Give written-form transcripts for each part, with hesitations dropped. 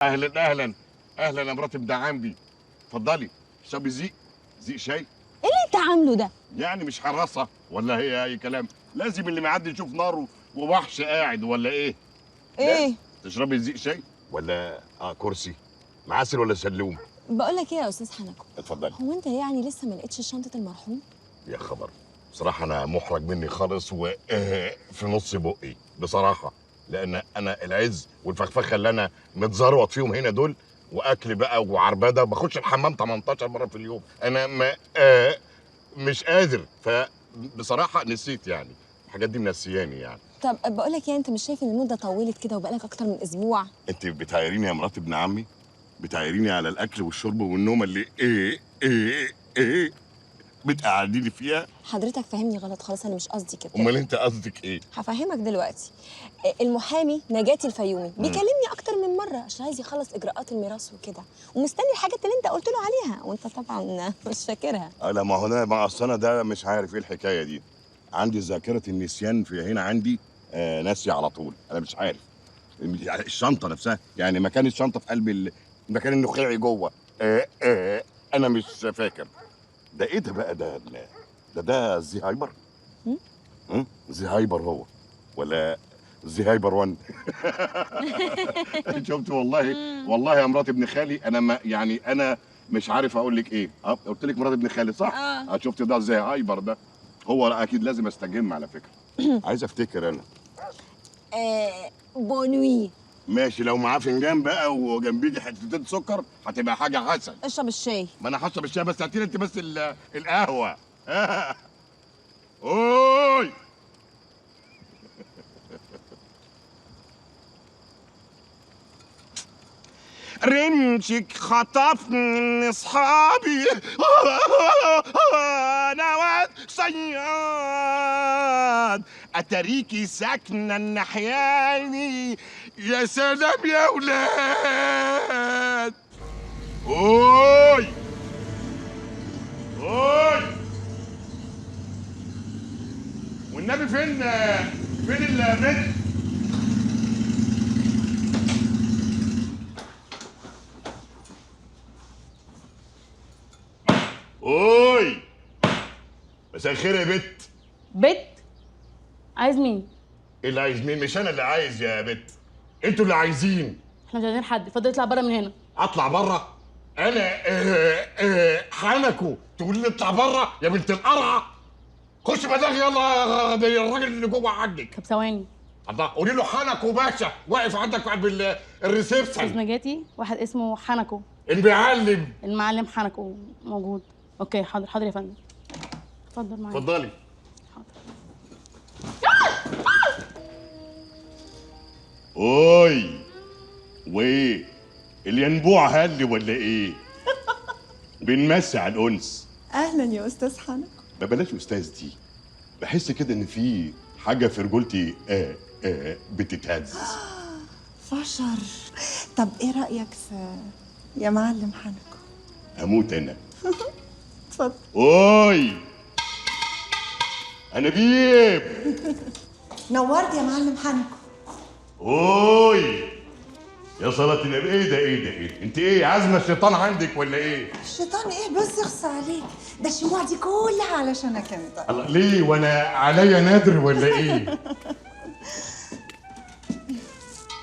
اهلا اهلا اهلا يا مرات ابن عمي. اتفضلي اشربي زيق شاي. ايه اللي انت عامله ده؟ يعني مش حراسه ولا هي اي كلام؟ لازم اللي معدي يشوف نار ووحش قاعد ولا ايه؟ لازم ايه؟ تشربي زيق شاي ولا كرسي معسل ولا سلوم؟ بقول لك ايه يا استاذ حنكو، اتفضلي. هو انت يعني لسه ما لقيتش شنطه المرحوم؟ يا خبر، بصراحه انا محرج مني خالص في نص بقي بصراحه، لان انا العز والفخفخه اللي انا متزروط فيهم هنا دول، واكل بقى وعربده، بخش الحمام 18 مره في اليوم، انا ما مش قادر، فبصراحه نسيت يعني الحاجات دي منسياني يعني. طب بقول لك ايه، انت مش شايف ان المده طولت كده وبقالك اكتر من اسبوع؟ انت بتعايريني يا مرات ابن عمي، بتعايريني على الاكل والشرب والنوم اللي ايه بتقعديني فيها. حضرتك فاهمني غلط خالص، انا مش قصدي كده. امال انت قصدك ايه؟ هفهمك دلوقتي. المحامي نجاتي الفيومي بيكلمني اكتر من مره عشان عايز يخلص اجراءات الميراث وكده، ومستني الحاجات اللي انت قلت له عليها وانت طبعا مش فاكرها. لا ما هو انا ما اصل انا ده مش عارف ايه الحكايه دي، عندي ذاكره النسيان في هنا عندي، ناسي على طول، انا مش عارف يعني الشنطه نفسها، يعني مكان الشنطه في قلب المكان النخاعي جوه، انا مش فاكر. ده ايه ده بقى؟ ده زي هايبر؟ زي هايبر هو ولا زي هايبر 1؟ شفت والله، والله يا مرات ابن خالي انا ما يعني انا مش عارف اقول لك ايه. قلت لك مرات ابن خالي صح؟ شفت ده زي هايبر ده، هو اكيد لازم استجم على فكره. عايز افتكر انا. بونوي. ماشي، لو معاه فنجان بقى وجنبيه حتتين سكر هتبقى حاجه حسن. اشرب الشاي. ما انا هشرب الشاي، بس هاتي انت بس القهوه. اوي. رمشك خطفني من اصحابي انا واد صياد، اتاريكي ساكنه النحياني، يا سلام يا ولاد. اوي اوي، والنبي فين البنت؟ اوي، مساء الخير يا بت. بت؟ عايز مين؟ ايه اللي عايز مين؟ مش انا اللي عايز يا بت، انتوا اللي عايزين. احنا مش عايزين حد، اتفضل اطلع بره من هنا. اطلع بره؟ انا حنكو تقول لي اطلع بره يا بنت القرعه؟ خش مداغ يلا، ده الراجل اللي جوه عندك. طب ثواني. الله، قولي له حنكو باشا واقف عندك قلب استاذ الريسبشن. نجاتي، واحد اسمه حنكو. اللي بيعلم. المعلم حنكو موجود. اوكي حاضر حاضر يا فندم. اتفضل معايا. اتفضلي. حاضر. اوي، وايه الينبوع هل ولا ايه؟ بنمسي على الانس. اهلا يا استاذ حنك. ما بلاش استاذ دي، بحس كده ان في حاجه في رجولتي بتتهز. فشر. طب ايه رايك في يا معلم حنك؟ هموت انا. اتفضل. اوي انا بيب. نورت يا معلم حنك. اوي يا صلاة النبي، ايه ده انت ايه عازمه الشيطان عندك ولا ايه؟ الشيطان ايه بس، يخص عليك، ده الشموع دي كلها علشانك انت. الله، ليه وانا عليا نادر ولا ايه؟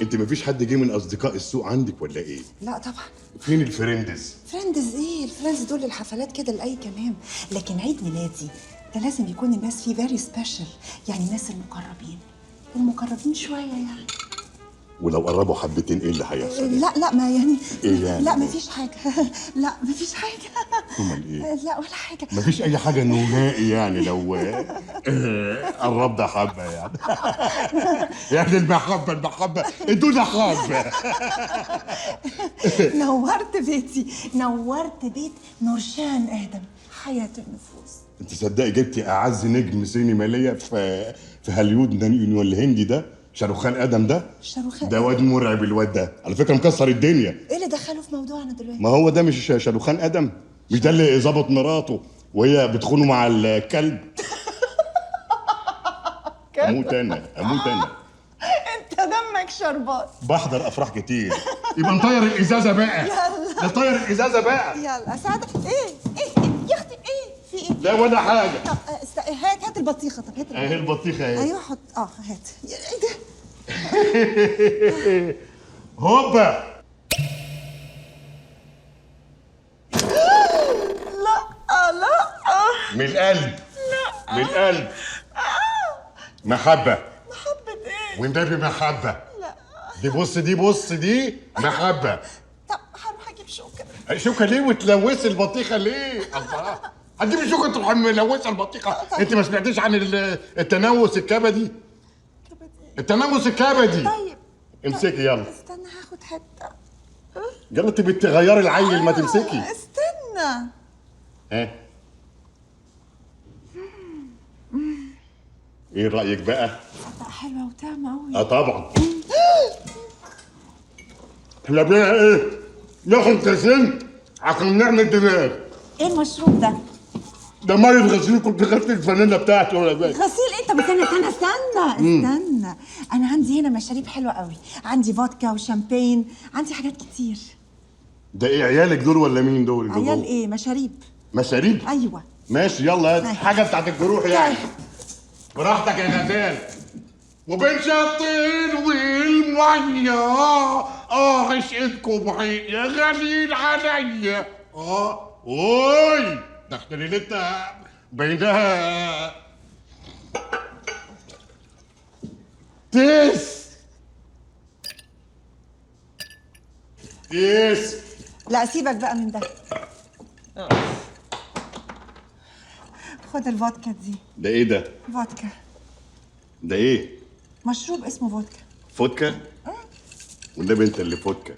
انت مفيش حد جه من اصدقاء السوق عندك ولا ايه؟ لا طبعا. فين الفريندز؟ فريندز ايه؟ الفريندز دول الحفلات كده لاي كلام، لكن عيد ميلادي ده لازم يكون الناس فيه فيري سبيشال، يعني الناس المقربين شويه يعني. ولو قربوا حبتين ايه اللي هيحصل؟ لا ما يعني ايه يعني؟ لا مفيش حاجه. لا مفيش حاجه. امال ايه؟ لا ولا حاجه. مفيش اي حاجه نهائي يعني لو قربنا حبه يعني. يعني المحبه ادونا حبه. نورت بيتي، نورت بيت نورشان ادم، حياه النفوس. انت صدقي جبتي اعز نجم سينما ليا في هوليوود الهندي ده، شاروخان ادم ده. شاروخان ده واد مرعب الواد ده، على فكره مكسر الدنيا. ايه اللي دخله في موضوعنا دلوقتي؟ ما هو ده مش شاروخان ادم؟ مش ده اللي ظبط مراته وهي بتخونه مع الكلب؟ اموت انا. انت دمك شربات. بحضر افراح كتير يبقى نطير الازازه بقى. نطير الازازه بقى. يلا اساعدك. ايه يا اختي، ايه في ايه؟ لا ولا حاجه. طب هات البطيخه. طب هات اهي البطيخه اهي. ايوه حط. هات. ايه ده؟ هوبا. لا من القلب. لا من القلب. محبه. محبه ايه؟ والنبي محبه. لا. دي بص دي محبه. طب هروح اجيب شوكه. شوكه ليه وتلوثي البطيخه ليه؟ الله. هتجيبي شوكه تروحي ملوثه البطيخه؟ انت ما سمعتيش عن التنوس الكبدي؟ التنوس الكبدي. طيب امسكي يلا. استنى هاخد حته. يلا انت بتغيري العيل ما تمسكي. استنى. ها ايه رايك بقى؟ تصدق حلوه وطعمه قوي. طبعا. احنا بقى ايه؟ ناخد كاسين عشان نعمل دماغ. ايه المشروب ده؟ ده ميه غسيل، كنت غسل الفانيلا بتاعتي ولا باقي. غسيل ايه؟ طب استنى. انا عندي هنا مشاريب حلوه قوي. عندي فودكا وشامبين، عندي حاجات كتير. ده ايه عيالك دول ولا مين دول؟ عيال ايه؟ مشاريب. مشاريب؟ ايوه. ماشي يلا هات حاجه بتاعت الجروح يعني. براحتك يا غزال. وبين شطين والميه عشقتكم يا غاليين عليا. اوي ده احنا ليلتنا بينها تيس. لا سيبك بقى من ده. خد الفودكا دي. ده ايه ده؟ فودكا. ده ايه؟ مشروب اسمه فودكا. فودكا؟ والنبي انت اللي فودكا.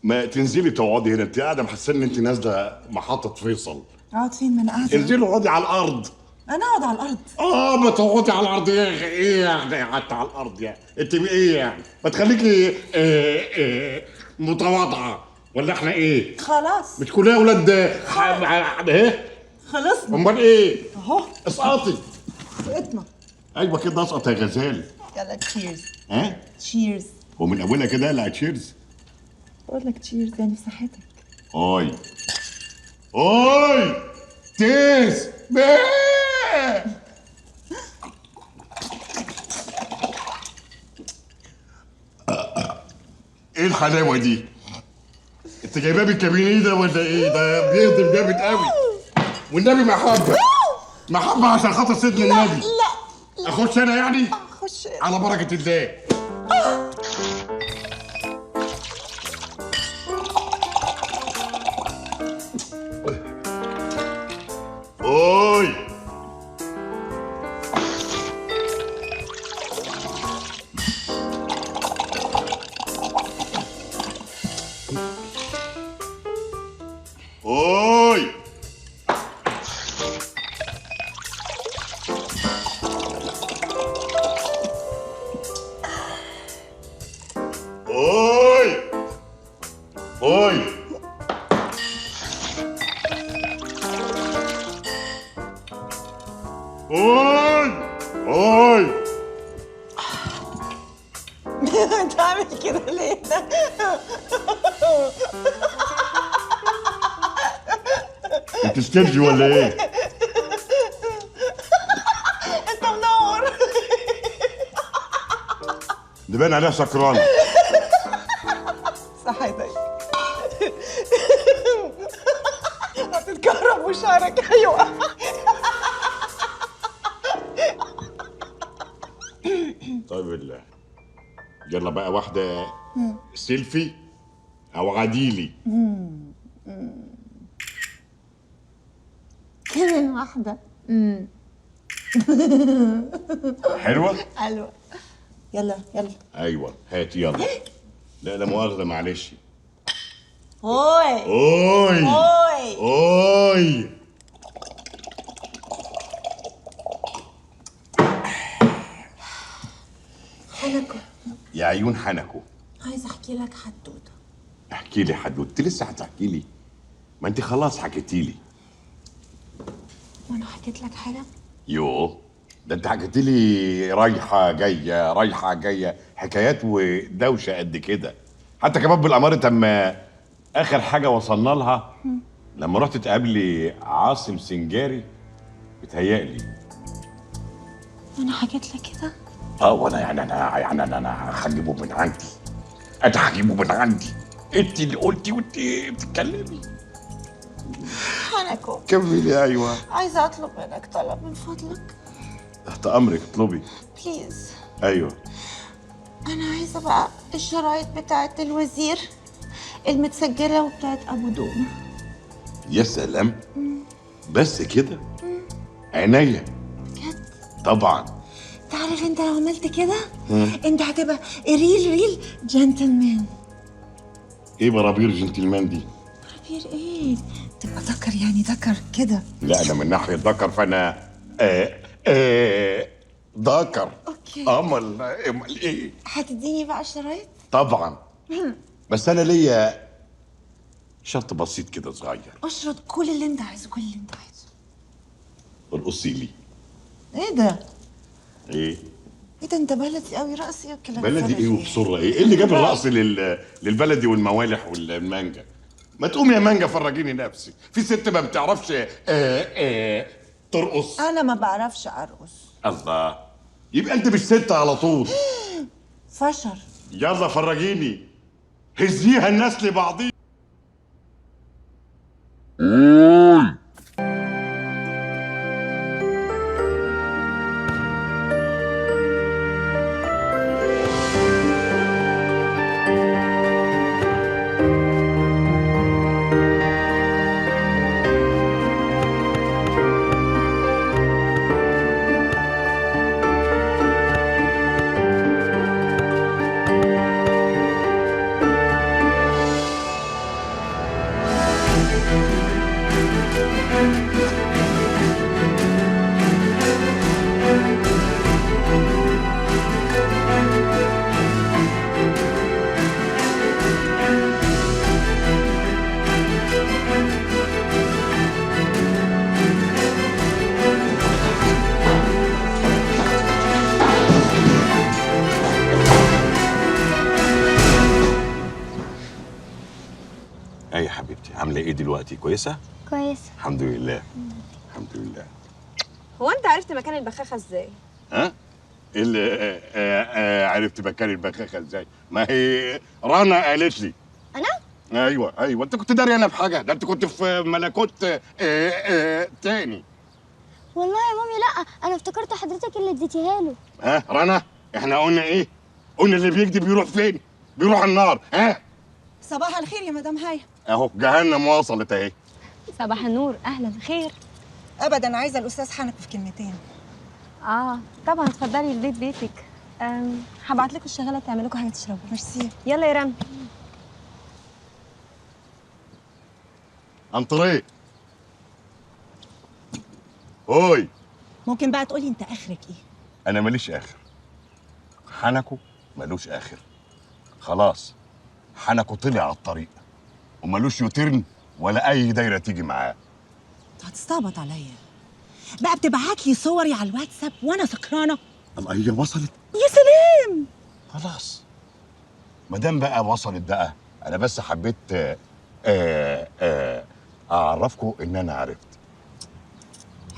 ما تنزلي تقعدي هنا، انت قاعده محسن ان انت نازله محطه فيصل. اقعد فين؟ ما انا قاعده. انزلي اقعدي على الارض. انا اقعد على الارض. ما تقعدي على الارض ايه يعني؟ قعدت على الارض يعني انت ايه يعني؟ ما تخليكي متواضعه ولا احنا ايه؟ خلاص مش كلنا اولاد ايه؟ خلصنا. امال ايه؟ اهو اسقطي. سقطنا. ايوه كده اسقط يا غزال. يلا تشيرز. ها؟ تشيرز. ومن اولها كده لا تشيرز. بقول لك تشيرز يعني في صحتك. اوي تيس ايه الحلاوه دي؟ انت جايباه بالكابينيه ده ولا ايه؟ ده بيهضم جامد قوي. والنبي محبه عشان خاطر سيدنا النبي. لا اخش انا يعني؟ خش. على بركه الله. اوي اوي اوي انت عامل كده ليه؟ انت استرجي ولا ايه؟ انت منور. دي باين عليها سكرانه. صحيتك. هتتكهرب وشعرك هيقع. طيب يلا بقى واحدة سيلفي أو عديلي. كمان واحدة. حلوة؟ حلوة. يلا. أيوة هاتي يلا. لا مؤاخذة معلش. هوي. حنكو. يا عيون حنكو، عايزة احكي لك حدوتة. احكي لي حدوتة. لسه هتحكي لي؟ ما انت خلاص حكيتي لي. وانا حكيت لك حاجة؟ يوه ده انت حكيت لي رايحه جايه رايحه جايه، حكايات ودوشه قد كده. حتى كمان بالاماره تم اخر حاجه وصلنا لها لما رحت تقابلي عاصم سنجاري. بتهيألي انا حكيت لك كده؟ وانا يعني انا هجيبه من عندي. انا هجيبه من عندي. انت اللي قلتي وانت بتتكلمي. حنكو، كملي. ايوه عايزه اطلب منك طلب من فضلك. تحت امرك، اطلبي. بليز. ايوه. انا عايزه بقى الشرايط بتاعت الوزير المتسجله وبتاعت ابو دومه. يا سلام، بس كده؟ عينيا. بجد؟ طبعا. تعرف انت لو عملت كده انت هتبقى ريل جنتلمان. ايه برابير جنتلمان دي؟ برابير ايه؟ تبقى ذكر، يعني ذكر كده. لا انا من ناحيه ذكر فانا ذكر. اوكي. امال ايه؟ هتديني بقى الشرايط؟ طبعا. بس انا ليا شرط بسيط كده صغير. اشرط كل اللي انت عايزه، كل اللي انت عايزه. ارقصي لي. ايه ده؟ ايه ايه ده؟ انت بلدي قوي، رقصي وكلام بلدي ايه وبسره ايه؟ ايه اللي جاب الرقص للبلدي والموالح والمانجا؟ ما تقوم يا مانجا فرجيني نفسك. في ست ما بتعرفش ترقص؟ انا ما بعرفش ارقص. الله، يبقى انت مش ست على طول. فشر. يلا فرجيني، هزيها الناس لبعضيها. اي حبيبتي، عامله ايه دلوقتي؟ كويسه؟ كويسة. الحمد لله. الحمد لله. هو انت عرفت مكان البخاخه ازاي؟ ها؟ إيه اللي عرفت مكان البخاخه ازاي؟ ما هي رنا قالت لي. أنا؟ ايوه انت كنت داري انا بحاجه؟ ده انت كنت في ملكوت تاني. والله يا مامي لأ، أنا افتكرت حضرتك اللي اديتيها له. ها رنا، احنا قلنا ايه؟ قلنا اللي بيكذب بيروح فين؟ بيروح النار. ها؟ صباح الخير يا مدام هاي. اهو جهنم وصلت اهي. صباح النور، اهلا خير. ابدا، عايزه الاستاذ حنكو في كلمتين. طبعا اتفضلي، البيت بيتك. هبعت لكم الشغاله تعمل لكم حاجه تشربوا. ميرسي. يلا يا رنا. انطريه. اوي، ممكن بقى تقولي انت اخرك ايه؟ انا ماليش اخر. حنكو مالوش اخر. خلاص، حنكو طلع على الطريق ومالوش يوترن ولا اي دايره تيجي معاه. انت هتستعبط عليا بقى، بتبعت لي صوري على الواتساب وانا سكرانه. الله، هي وصلت؟ يا سلام. خلاص، ما دام بقى وصلت بقى، انا بس حبيت اعرفكم ان انا عرفت.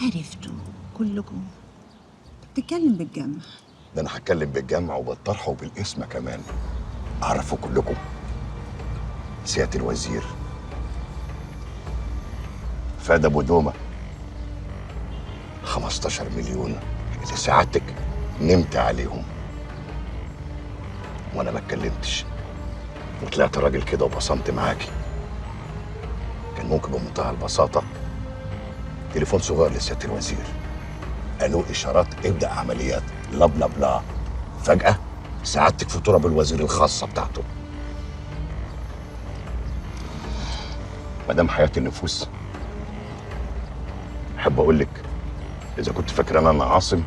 عرفتوا كلكم؟ بتتكلم بالجمع. ده انا هتكلم بالجمع وبالطرح وبالاسم كمان. اعرفوا كلكم سياده الوزير فادي ابو دومه 15 مليون اللي سعادتك نمت عليهم وانا ما اتكلمتش وطلعت راجل كده وبصمت معاكي. كان ممكن بمنتهى البساطه تليفون صغير لسياده الوزير، قالوا اشارات ابدا عمليات، لا بلا بلا. فجاه سعادتك في تراب الوزير الخاصه بتاعته. مدام حياه النفوس، احب اقول لك اذا كنت فاكر ان انا عاصم،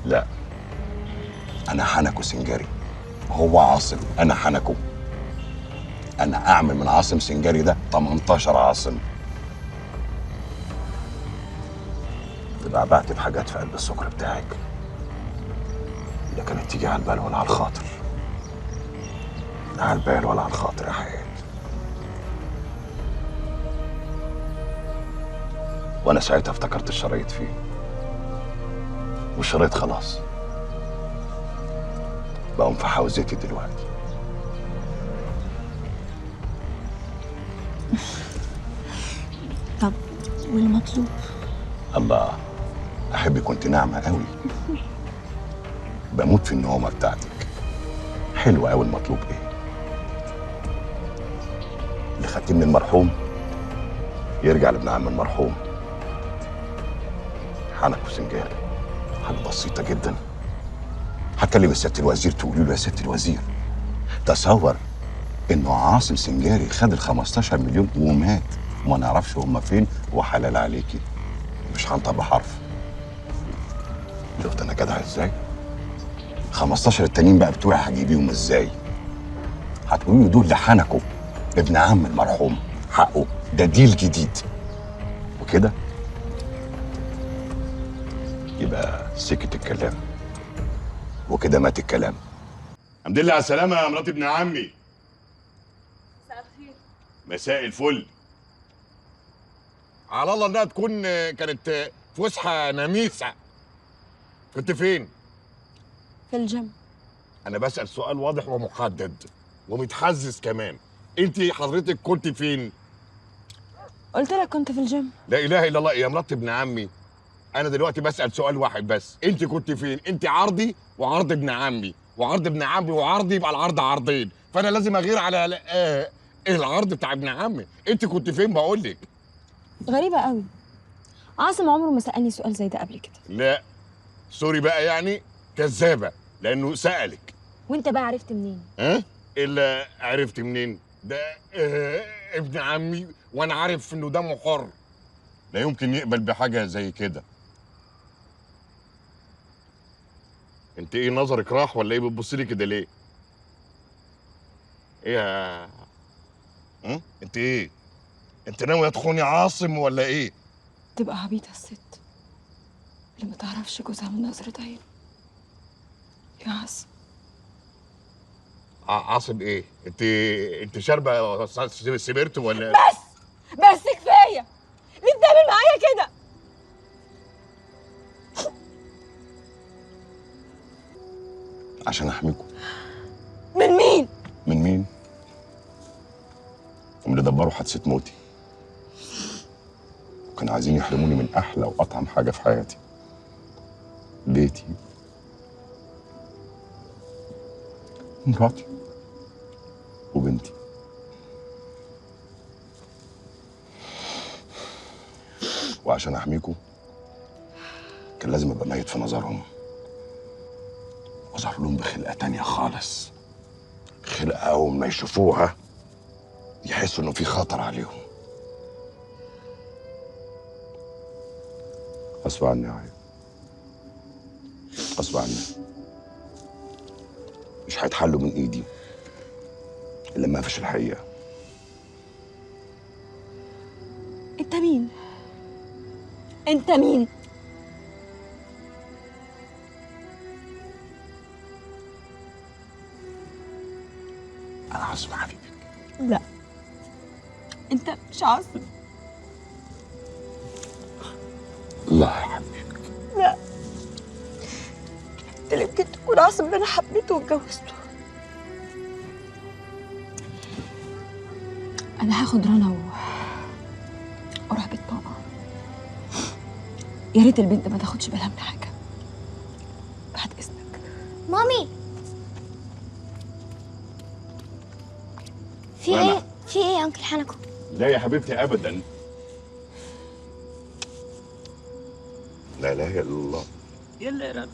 لا، انا حنكو سنجاري. هو عاصم، انا حنكو. انا اعمل من عاصم سنجاري ده 18 عاصم. تبعبعت بحاجات في قلب السكر بتاعك، لا كانت تيجي على البال ولا على الخاطر. لا على البال ولا على الخاطر يا حياتي. وانا ساعتها افتكرت الشرايط فيه، والشرايط خلاص بقوا في حوزتي دلوقتي. طب والمطلوب؟ الله، احب كنت ناعمه قوي. بموت في النعومه بتاعتك. حلوه قوي. المطلوب ايه؟ اللي خدتيه من المرحوم يرجع لابن عم المرحوم. حنك وسنجاري حاجه بسيطه جدا. هتكلم سياده الوزير تقولي له يا سياده الوزير تصور انه عاصم سنجاري خد ال 15 مليون ومات وما نعرفش هما فين، وحلال عليكي مش هنطق بحرف. شفت انا جدع ازاي؟ 15 التانيين بقى بتوعي هجيبيهم ازاي؟ هتقولي له دول لحنكوا ابن عم المرحوم، حقه ده ديل جديد وكده يبقى سكت الكلام وكده مات الكلام. الحمد لله على السلامة يا مرات ابن عمي. مساء الخير. مساء الفل. على الله انها تكون كانت فسحة نميسة. كنت فين؟ في الجيم. أنا بسأل سؤال واضح ومحدد ومتحزز كمان. أنت حضرتك كنت فين؟ قلت لك كنت في الجيم. لا إله إلا الله يا مرات ابن عمي. أنا دلوقتي بسأل سؤال واحد بس، أنت كنت فين؟ أنت عرضي وعرض ابن عمي، وعرض ابن عمي وعرضي يبقى العرض عرضين، فأنا لازم أغير على العرض بتاع ابن عمي. أنت كنت فين بقول لك؟ غريبة قوي، عاصم عمره ما سألني سؤال زي ده قبل كده. لا سوري بقى يعني كذابة لأنه سألك. وانت بقى عرفت منين؟ ها؟ إلا عرفت منين؟ ده ابن عمي وأنا عارف إنه دمه حر، لا يمكن يقبل بحاجة زي كده. انت ايه نظرك راح ولا ايه بتبصي لي كده ليه؟ ايه يا انت ايه؟ انت ناوي تخوني عاصم ولا ايه؟ تبقى عبيطة الست اللي ما تعرفش جوزها من نظرة عين يا عاصم. عاصم ايه؟ انت شاربه سبرت ولا؟ بس كفاية، ليه بتعمل معايا كده؟ عشان احميكم. من مين؟ من مين؟ هم اللي دبروا حادثة موتي وكانوا عايزين يحرموني من احلى واطعم حاجة في حياتي، بيتي، مراتي وبنتي. وعشان احميكم كان لازم ابقى ميت في نظرهم واظهر لهم بخلقه تانية خالص، خلقه اول ما يشوفوها يحسوا انه في خطر عليهم. غصب عني يا عيال، غصب عني. مش هيتحلوا من ايدي الا لما اقفش الحقيقه. انت مين؟ انت مين؟ انا عاصم حبيبك. لا انت مش عاصم. الله يا حبيبك. لا انت اللي يمكن تكون عاصم اللي انا حبيته واتجوزته. انا هاخد رنا واروح بيت بابا. يا ريت البنت ما تاخدش بالها من حاجه بعد اذنك. مامي، في رنا. ايه؟ في ايه يا انكل حنكو؟ لا يا حبيبتي ابدا. لا اله الا الله. يلا يا رنا.